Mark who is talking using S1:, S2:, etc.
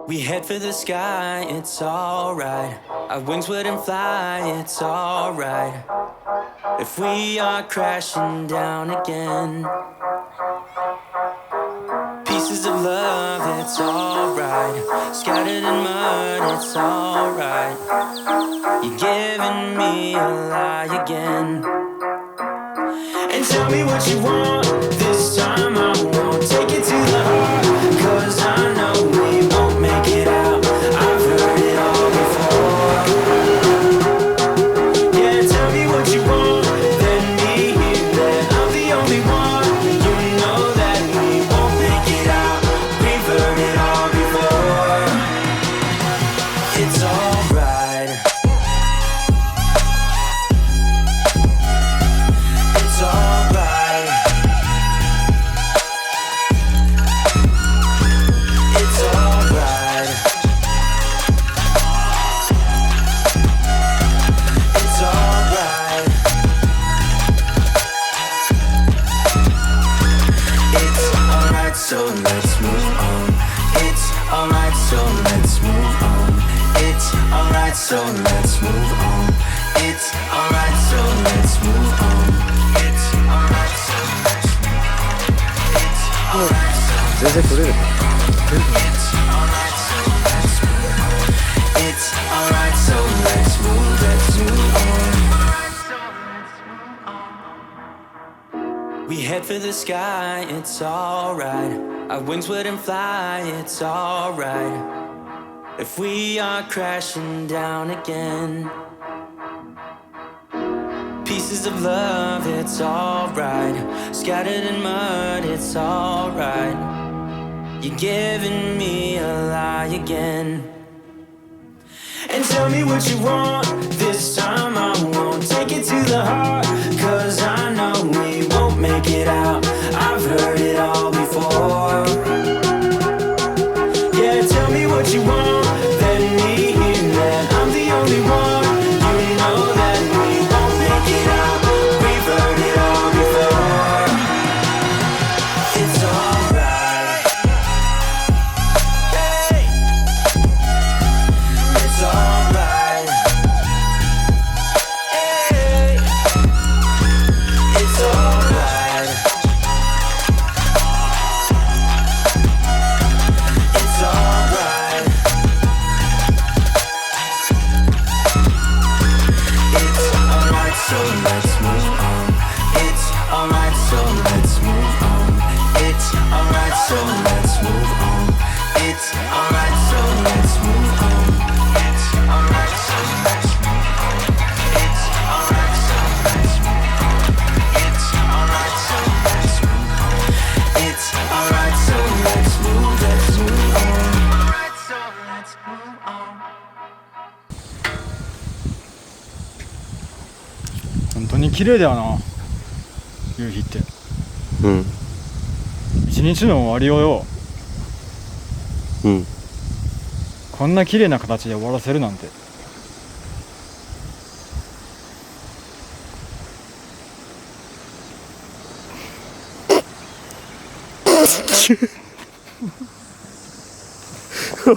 S1: We head for the sky, it's alright. Our wings wouldn't fly, it's alright. If we are crashing down again, pieces of love, it's alright. Scattered in mud, it's alright. You're giving me a lie again. And tell me what you want, this time I won't take it to the heart. Cause I know we won't make it out, I've heard it all before. Yeah, tell me what you want, let me hear that I'm the only one. You know that we won't make it out, we've heard it all before. It's alright. It's alright. It's alright. It's alright. It's alright, so let's move on. It's alright, so let's move on. It's alright, so let's move on. It's alright, so let's move on. It's alright, so let's move on. It's alright, so let's move on. It's alright, so let's move on. It's alright, so let's move on. We head for the sky, it's alright. Our wings wouldn't fly, it's alright. If we are crashing down again, pieces of love, it's alright. Scattered in mud, it's alright. You're giving me a lie again. And tell me what you want, this time I won't take it to the heart. Cause I know we won't make it out, I've heard it all before. Yeah, tell me what you want, let me hear that I'm the only one. You know that we won't make it out, we've heard it all before. It's alright. Hey. It's alright. Hey. It's alright. It's alright. It's alright, so let's move on. It's alright, so let's move on. It's alright, so let's move on. It's alright, so let's move on. It's alright, so let's move on. It's alright, so let's move on. It's alright, so let's move on. It's alright, so let's move on. Alright, so let's move on.
S2: 本当に綺麗だよな、夕日って。
S3: うん。
S2: 一日の終わりをよ、
S3: うん。
S2: こんな綺麗な形で終わらせるなんて。